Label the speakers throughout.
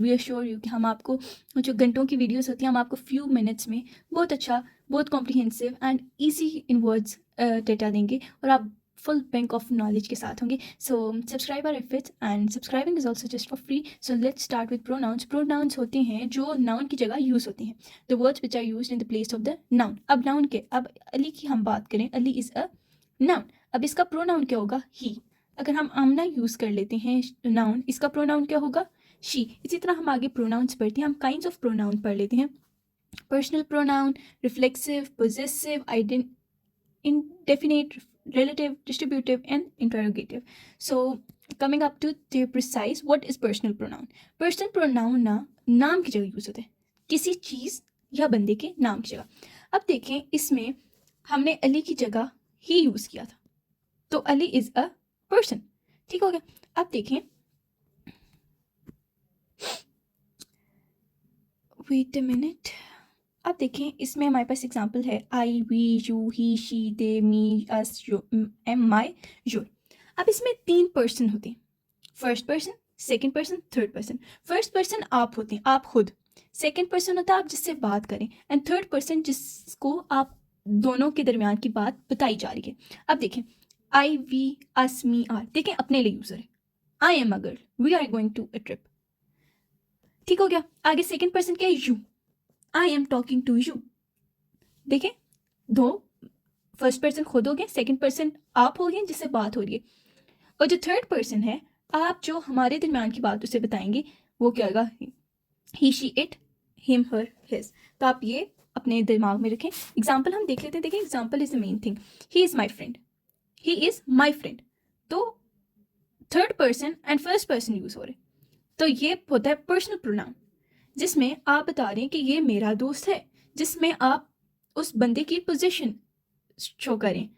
Speaker 1: We assure you कि हम आपको जो घंटों की वीडियोस होती हैं हम आपको फ्यू मिनट्स में बहुत अच्छा, बहुत comprehensive and easy in words data देंगे और आप फुल बैंक ऑफ नॉलेज के साथ होंगे. So subscribe our efforts and subscribing is also just for free. So let's start with pronouns. Pronouns होते हैं जो नाउन की जगह यूज़ होते हैं, the words which are use in the place of the noun. अब नाउन के, अब अली की हम बात करें, अली इज़ अ नाउन. अब इसका प्रोनाउन क्या होगा? ही. अगर हम आमना यूज़ कर लेते हैं नाउन, इसका प्रोनाउन क्या होगा? शी. इसी तरह हम आगे प्रोनाउंस पढ़ते हैं, हम काइंड्स ऑफ प्रोनाउन पढ़ लेते हैं. Personal pronoun, reflexive, possessive, indefinite, relative, distributive, and interrogative. So coming up to the precise, what is personal pronoun? Personal pronoun ना नाम की जगह यूज होते हैं, किसी चीज या बंदे के नाम की जगह. अब देखें, इसमें हमने अली की जगह ही यूज किया था, तो अली इज अ पर्सन. ठीक हो गया. अब देखें, वेट अ मिनट. अब देखें, इसमें हमारे पास एग्जाम्पल है I, we, you, he, she, they, me, us, am, my, your. अब इसमें 3 पर्सन होते हैं, first person, second person, third person. First person आप होते हैं, आप खुद. सेकंड पर्सन होता है आप जिससे बात करें, एंड थर्ड पर्सन जिसको आप दोनों के दरमियान की बात बताई जा रही है. अब देखें, आई, वी, अस, मी, आर. देखें, अपने लिए यूजर है. I am a girl, we are going to a trip. ठीक हो गया. आगे सेकंड पर्सन क्या है? You. I am talking to you. देखें, दो फर्स्ट पर्सन खुद हो गए, सेकंड पर्सन आप हो गए जिससे बात हो रही है, और जो थर्ड पर्सन है, आप जो हमारे दरमियान की बात उसे बताएंगे, वो क्या होगा? He, she, it, him, her, his. तो आप ये अपने दिमाग में रखें. एग्जाम्पल हम देख लेते हैं. देखें, example is the main thing. He is my friend, he is my friend. तो third person and first person use हो रहे, तो ये होता है पर्सनल प्रोनाउन, जिसमें आप बता रहे हैं कि ये मेरा दोस्त है, जिसमें आप उस बंदे की पोजीशन शो करें.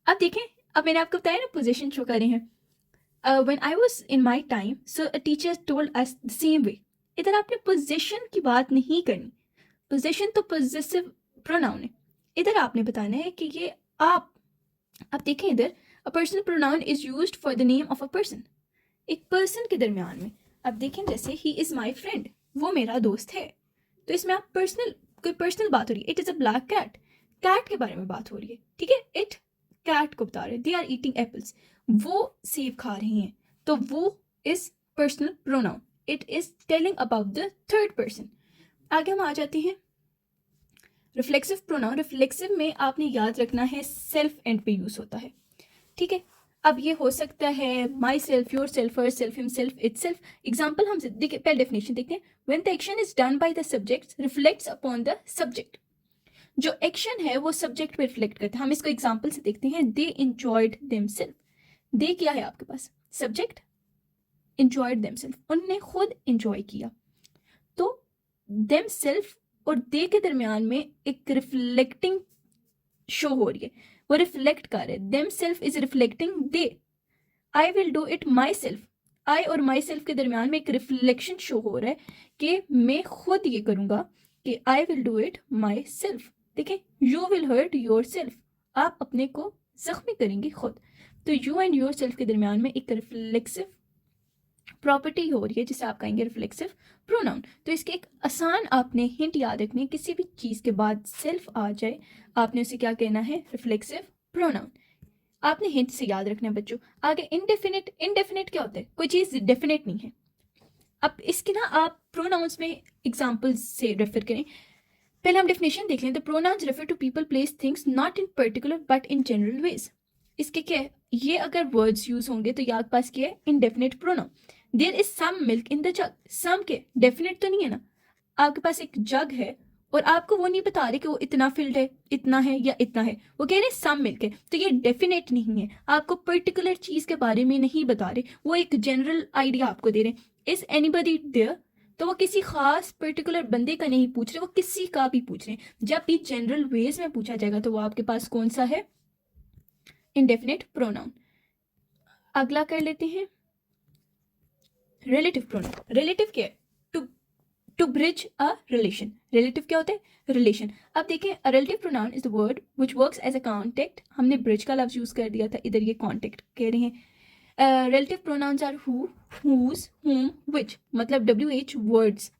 Speaker 1: अब देखें, अब मैंने आपको बताया ना पोजीशन शो करें हैं. When I was in my time, so a teacher told us the same way. इधर आपने पोजीशन की बात नहीं करनी. पोजीशन तो पोजेसिव प्रोनाउन है. इधर आपने बताना है कि ये आप. अब देखें इधर, a personal pronoun is used for the name of a person, एक पर्सन के दरमियान में. अब देखें, जैसे ही इज माई फ्रेंड, वो मेरा दोस्त है, तो इसमें आप पर्सनल, कोई पर्सनल बात हो रही है. It is a black cat, cat के बारे में बात हो रही है. ठीक है, इट कैट को बता रहे हैं. दे आर ईटिंग एप्पल्स, वो सेब खा रही हैं, तो वो is personal pronoun. It is telling about the third person. आगे हम आ जाते हैं रिफ्लेक्सिव प्रोनाउन. रिफ्लेक्सिव में आपने याद रखना है सेल्फ एंड पे यूज होता है. ठीक है, अब ये हो सकता है my self, your self, her self, him self, it self. Example हम देखिए, पहले डेफिनेशन देखते हैं. When the action is done by the subject reflects upon the subject. जो एक्शन है वो सब्जेक्ट पे रिफ्लेक्ट करता है. हम इसको एग्जाम्पल से देखते हैं. दे इंजॉयड देमसेल्फ. दे क्या है आपके पास? सब्जेक्ट. इंजॉयड देमसेल्फ, उन्होंने खुद इंजॉय किया. तो देमसेल्फ और दे के दरमियान में एक रिफ्लेक्टिंग शो हो रही है, वो रिफ्लेक्ट कर रहे हैं. Themself is reflecting they. I will do it myself. I और माई सेल्फ के दरमियान में एक रिफ्लेक्शन शो हो रहा है कि मैं खुद ये करूंगा, कि I will do it myself. देखें, you will hurt yourself, आप अपने को जख्मी करेंगे खुद. तो यू एंड योर सेल्फ के दरमियान में एक रिफ्लेक्सिव प्रॉपर्टी हो रही है, जिसे आप कहेंगे रिफ्लेक्सिव प्रोनाउन. तो इसके एक आसान आपने हिंट याद रखनी है, किसी भी चीज़ के बाद सेल्फ आ जाए, आपने उसे क्या कहना है? Reflexive pronoun. आपने हिंट से याद रखना है बच्चों. आगे इनडेफिनिट. इनडेफिनिट क्या होता है? कोई चीज़ डेफिनेट नहीं है. अब इसके ना आप प्रोनाउंस में एग्जाम्पल्स से रेफर करें. पहले हम डेफिनेशन देख लें. The pronouns refer to people, places, things not in particular but in general ways. इसके क्या है? ये अगर वर्ड्स यूज होंगे तो आपके पास क्या है? Indefinite pronoun. There is some milk in the jug. Some के डेफिनेट तो नहीं है ना. आपके पास एक जग है और आपको वो नहीं बता रहे कि वो इतना फिल्ड है, इतना है या इतना है. वो कह रहे हैं सम मिल्क है, तो ये डेफिनेट नहीं है. आपको पर्टिकुलर चीज के बारे में नहीं बता रहे, वो एक जनरल आइडिया आपको दे रहे हैं. इज एनीबडी देयर, तो वो किसी खास पर्टिकुलर बंदे का नहीं पूछ रहे, वो किसी का भी पूछ रहे हैं. जब भी जनरल वेज में पूछा जाएगा तो वो आपके पास कौन सा है? Indefinite pronoun. अगला कर लेते हैं रिलेटिव प्रोनाउन. रिलेटिव क्या है? To to bridge a relation. Relative क्या होता है? रिलेशन. अब देखें, a relative pronoun is the word which works as a contact. हमने ब्रिज का लफ्ज यूज कर दिया था, इधर ये कॉन्टेक्ट कह रहे हैं. Relative pronouns are who, whose, whom, which, मतलब WH वर्ड्स.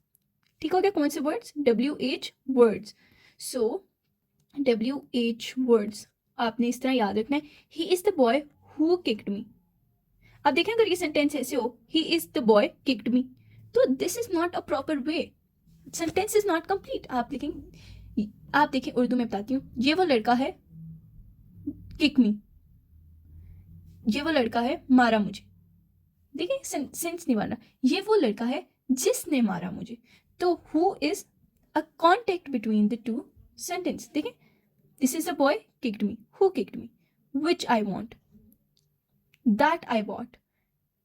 Speaker 1: ठीक हो गया? कौन से वर्ड्स? WH words. सो WH वर्ड्स आपने इस तरह याद रखना है. He is the boy who kicked me. अब देखें अगर ये सेंटेंस ऐसे हो, he is the boy kicked me, तो this is not a proper way. Sentence is not complete. आप देखें उर्दू में बताती हूँ. ये वो लड़का है किक मी, ये वो लड़का है मारा मुझे. देखिए सेंस नहीं बन रहा. ये वो लड़का है जिसने मारा मुझे. तो who is a contact between the two sentence. देखिए this is a boy kicked me, who kicked me, which I want, that I want,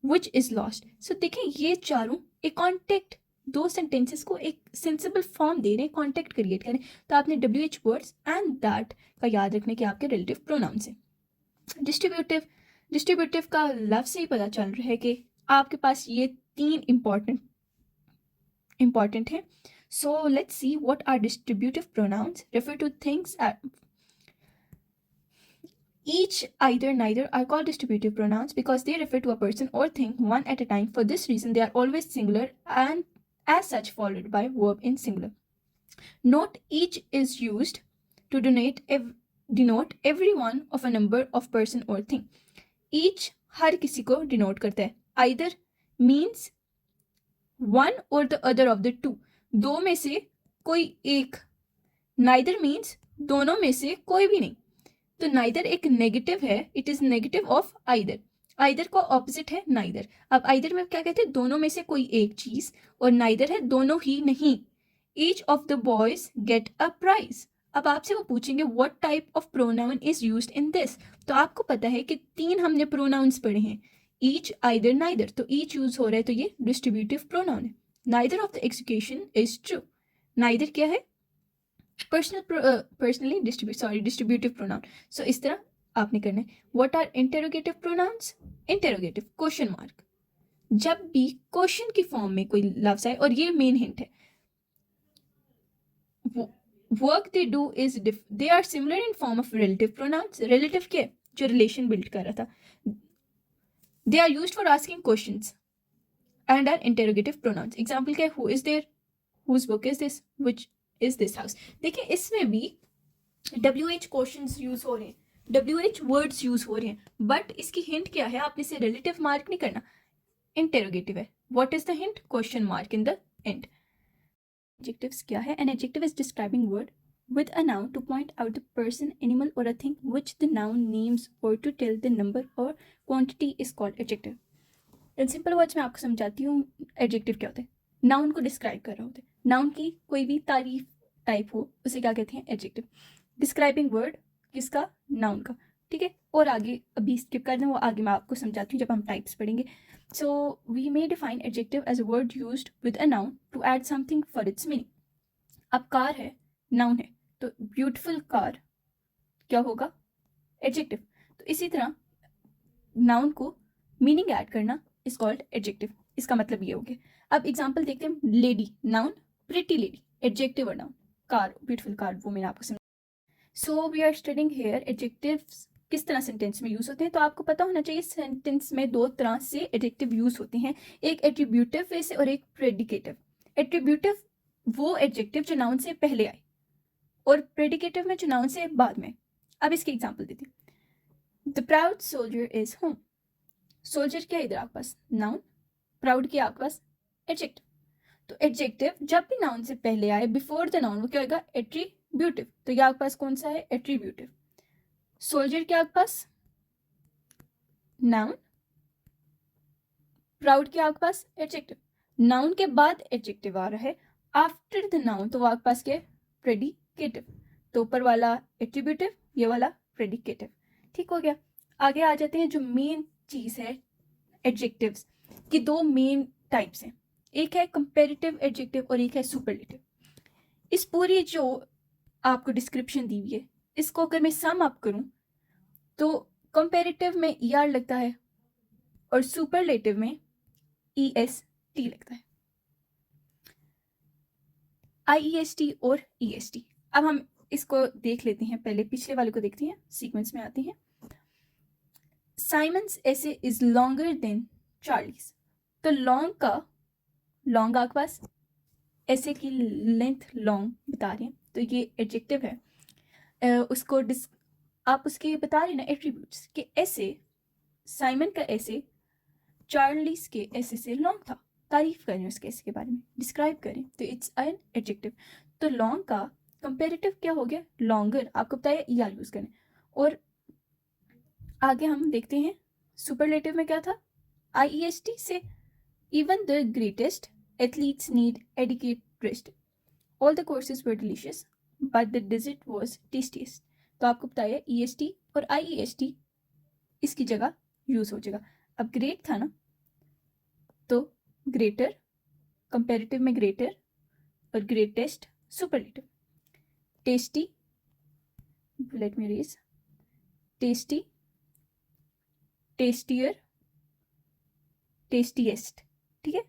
Speaker 1: which is lost. So देखिए ये चारों एक कॉन्टेक्ट, दो सेंटेंसेस को एक सेंसिबल फॉर्म दे रहे हैं, कॉन्टेक्ट क्रिएट करें. तो आपने WH वर्ड्स एंड दैट का याद रखने के आपके रिलेटिव प्रोनाउंस हैं. डिस्ट्रीब्यूटिव का लफ्ज से ही पता चल रहा है कि आपके पास ये तीन इंपॉर्टेंट हैं. So let's see what are distributive pronouns. Refer to things each, either, neither are called distributive pronouns because they refer to a person or thing one at a time. For this reason they are always singular and as such followed by verb in singular. Note each is used to denote every one of a number of person or thing. Each हर किसी को denote करता है. Either means one or the other of the two. दो में से कोई एक. Neither means दोनों में से कोई भी नहीं. तो नाइदर एक नेगेटिव है. It is negative of either. Either का ऑपोजिट है नाइदर. अब आइदर में क्या कहते हैं? दोनों में से कोई एक चीज. और नाइदर है दोनों ही नहीं. Each of the boys get a prize. अब आपसे वो पूछेंगे what type of pronoun is used in this. तो आपको पता है कि तीन हमने प्रोनाउंस पढ़े हैं, ईच, आइदर, नाइदर. तो ईच यूज हो रहा है तो ये डिस्ट्रीब्यूटिव प्रोनाउन है. Neither of the execution is true. Neither क्या है? Distributive pronoun. सो इस तरह आपने करना है. What are interrogative pronouns? Interrogative question mark. जब भी क्वेश्चन की फॉर्म में कोई लफ्ज आए, और ये मेन हिंट है, work they do is they are similar in form of relative pronouns. Relative क्या? जो रिलेशन बिल्ड कर रहा था. They are used for asking questions and are interrogative pronouns. Example क्या है? Who is there, whose book is this, which is this house. देखिए इसमें भी WH क्वेश्चंस यूज हो रहे हैं, WH वर्ड्स यूज हो रहे हैं, बट इसकी हिंट क्या है? आपने इसे रिलेटिव मार्क नहीं करना, इंटेरोगेटिव है. What is the hint? Question mark in the end. Adjectives क्या है? An adjective is describing word with a noun to point out the person, animal or a thing which the noun names or to tell the number or quantity is called adjective. In simple words में आपको समझाती हूँ adjective क्या होता है. Noun को describe कर रहा होता है. नाउन की कोई भी तारीफ टाइप हो उसे क्या कहते हैं? एडजेक्टिव. डिस्क्राइबिंग वर्ड किसका? नाउन का. ठीक है. और आगे अभी स्किप कर दें, वो आगे मैं आपको समझाती हूँ जब हम टाइप्स पढ़ेंगे. So we may define adjective as a word used with a noun to add something for its meaning. अब कार है, नाउन है, तो ब्यूटिफुल कार क्या होगा? एडजेक्टिव. तो इसी तरह नाउन को मीनिंग ऐड करना इज कॉल्ड एडजेक्टिव. इसका मतलब ये हो गया. अब एग्जांपल देखते हैं. Lady, noun, pretty lady, adjective और नाउन. कार, ब्यूटीफुल कार, वो मैंने आपको समझा. So we are studying here adjectives किस तरह सेंटेंस में यूज होते हैं. तो आपको पता होना चाहिए सेंटेंस में दो तरह से एडजेक्टिव यूज होते हैं, एक एट्रीब्यूटिव वे से और एक प्रेडिकेटिव. एट्रीब्यूटिव वो एडजेक्टिव जो नाउन से पहले आए, और प्रेडिकेटिव में जो नाउन से बाद में. अब इसकी एग्जांपल देते हैं. The proud soldier is home. Soldier क्या इधर आपके पास? नाउन. प्राउड क्या आपके पास? एडजेक्टिव. तो एडजेक्टिव जब भी नाउन से पहले आए, बिफोर द नाउन, वो क्या होगा? एट्रीब्यूटिव. तो ये आपके पास कौन सा है? एट्रीब्यूटिव. सोल्जर क्या आपके पास? नाउन. प्राउड क्या आपके पास? एडजेक्टिव. नाउन के बाद एडजेक्टिव आ रहा है आफ्टर द नाउन, तो वो आपके पास क्या है? प्रेडिकेटिव. तो ऊपर वाला एट्रीब्यूटिव, ये वाला प्रेडिकेटिव. ठीक हो गया. आगे आ जाते हैं. जो मेन चीज है एडजेक्टिव्स की, दो मेन टाइप्स हैं. एक है कंपैरेटिव एडजेक्टिव और एक है सुपरलेटिव. इस पूरी जो आपको डिस्क्रिप्शन दी हुई है, इसको अगर मैं सम अप करूं तो कंपैरेटिव में ER लगता है और सुपरलेटिव में EST लगता है. IEST और EST. अब हम इसको देख लेते हैं. पहले पिछले वाले को देखते हैं, सीक्वेंस में आते हैं. साइमन्स ऐसे इज लॉन्गर देन चार्लीज। तो लॉन्ग आपके पास ऐसे की लेंथ लॉन्ग बता रहे हैं, तो ये एडजेक्टिव है। उसको आप उसके बता रहे हैं ना एट्रीब्यूट्स कि ऐसे साइमन का ऐसे चार्लीज के ऐसे से लॉन्ग था, तारीफ करें उसके ऐसे के बारे में, डिस्क्राइब करें, तो इट्स एन एडजेक्टिव। तो लॉन्ग का कंपेरेटिव क्या हो गया, लॉन्गर। आपको बताया ईआर यूज करें। और आगे हम देखते हैं सुपरलेटिव में क्या था, आईईएसटी से even the greatest athletes need adequate rest, all the courses were delicious but the digit was tastiest. तो आपको बताया ईएसटी और आईईएसटी इसकी जगह यूज हो जाएगा। अब ग्रेट था ना, तो ग्रेटर कंपेरेटिव में ग्रेटर और greatest superlative. Tasty, let me raise, tasty, tastier, tastiest, ठीक है।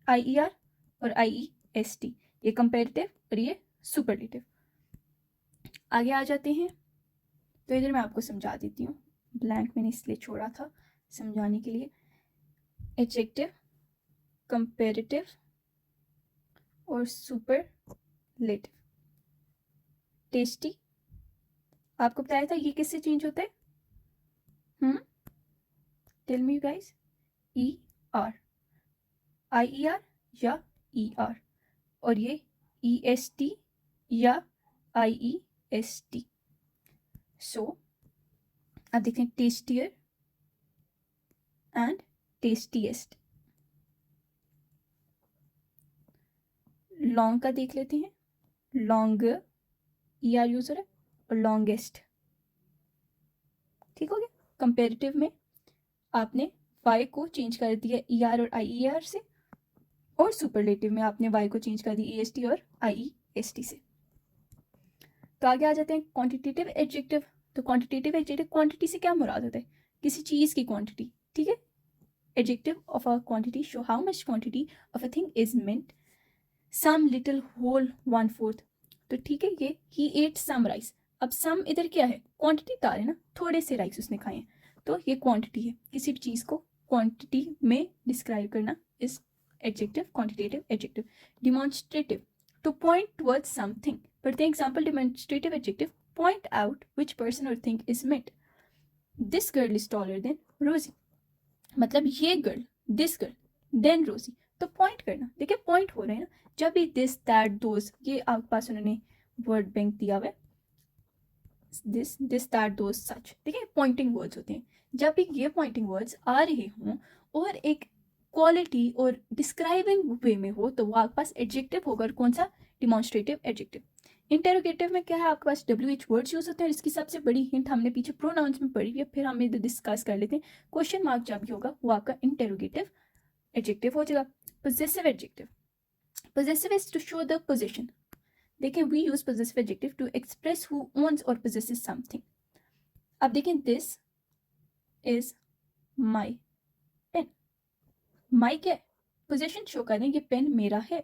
Speaker 1: आईईआर और आईईएसटी ये कंपेरेटिव और ये सुपरलेटिव। आगे आ जाते हैं, तो इधर मैं आपको समझा देती हूँ, ब्लैंक मैंने इसलिए छोड़ा था समझाने के लिए। एडजेक्टिव, कंपेरेटिव और सुपरलेटिव। टेस्टी आपको बताया था ये किससे चेंज होता है, tell me guys, E R, I E R या ई आर, और ये ई एस टी या आई ई एस टी। सो अब देखते हैं टेस्टियर एंड टेस्टीएस्ट। लॉन्ग का देख लेते हैं, लॉन्गर ई आर यूज हो रहा है, और लॉन्गेस्ट, ठीक हो गया। कंपेरेटिव में आपने वाई को चेंज कर दिया ई आर और आई ई आर से, और सुपरलेटिव में आपने वाई को चेंज कर दिया ई एस टी और आई ई एस टी से। तो आगे आ जाते हैं क्वांटिटेटिव एडजेक्टिव। तो क्वांटिटेटिव एडजेक्टिव, क्वांटिटी से क्या मुराद होता है, किसी चीज़ की क्वांटिटी, ठीक है। Adjective of a quantity show how much quantity of a thing is meant, some little whole 1/4। तो ठीक है, ये ही एट सम राइस। अब सम इधर क्या है, क्वांटिटी बता रहे ना, थोड़े से राइस उसने खाए हैं, तो ये क्वांटिटी है। किसी भी चीज़ को क्वांटिटी में डिस्क्राइब करना is adjective, quantitative adjective. Demonstrative, to point towards something. पढ़ते हैं example. Demonstrative adjective, point out which person और thing is meant, this girl is taller than Rosy. मतलब ये गर्ल, दिस गर्ल देन रोजी, तो point करना। देखिए पॉइंट हो रहे हैं ना, जब भी दिस दैट दोज, ये आपके पास उन्होंने वर्ड बैंक दिया हुआ है, दिस दैट दोज सच, देखिए पॉइंटिंग वर्ड्स होते हैं। जब भी ये पॉइंटिंग वर्ड्स आ रहे हों और एक क्वालिटी और डिस्क्राइबिंग वे में हो, तो वो आपके पास एडजेक्टिव होगा। और कौन सा, डिमॉन्स्ट्रेटिव एडजेक्टिव। इंटेरोगेटिव में क्या है, आपके पास WH वर्ड्स यूज होते हैं। इसकी सबसे बड़ी हिंट हमने पीछे प्रोनाउंस में पढ़ी है, फिर हम इधर डिस्कस कर लेते हैं। क्वेश्चन मार्क जब भी होगा वो आपका इंटेरोगेटिव एडजेक्टिव हो जाएगा। Possessive adjective, possessive is to show the possession। देखिए we use possessive adjective to express who owns or possesses something। अब देखें this is my pen, my क्या है, possession शो करें, ये पेन मेरा है।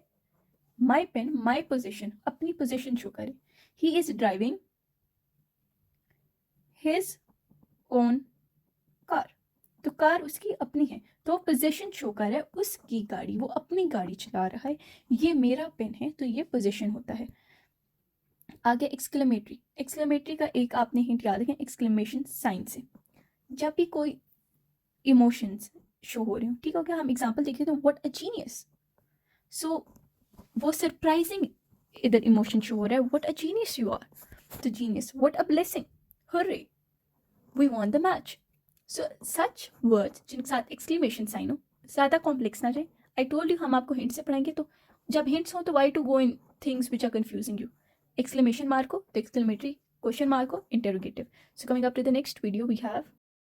Speaker 1: my pen, my possession, अपनी possession शो करें। he is driving his own car, तो कार उसकी अपनी है, तो पोजेशन शो कर रहा है उसकी गाड़ी, वो अपनी गाड़ी चला रहा है। ये मेरा पेन है, तो ये पोजेशन होता है। आगे एक्सक्लेमेटरी, एक्सक्लेमेटरी का एक आपने हिंट याद रखें, एक्सक्लेमेशन साइन से। जब भी कोई इमोशंस शो हो रहे हो, ठीक हो गया। हम एग्जांपल देखें तो व्हाट अ जीनियस, सो वो सरप्राइजिंग इधर इमोशन शो हो रहा है, what a genius you are, तो genius. What a blessing, hurray, we won the match. So such words जिनके साथ एक्सक्लेमेशन साइन हो, ज़्यादा कॉम्प्लेक्स ना जाए। आई टोल्ड यू हम आपको हिंट से पढ़ाएंगे, तो जब हिंट्स हो तो why to go in things which are confusing you. Exclamation mark हो तो एक्सक्लेमेटरी, क्वेश्चन मार्क हो interrogative. So coming up to the next video we have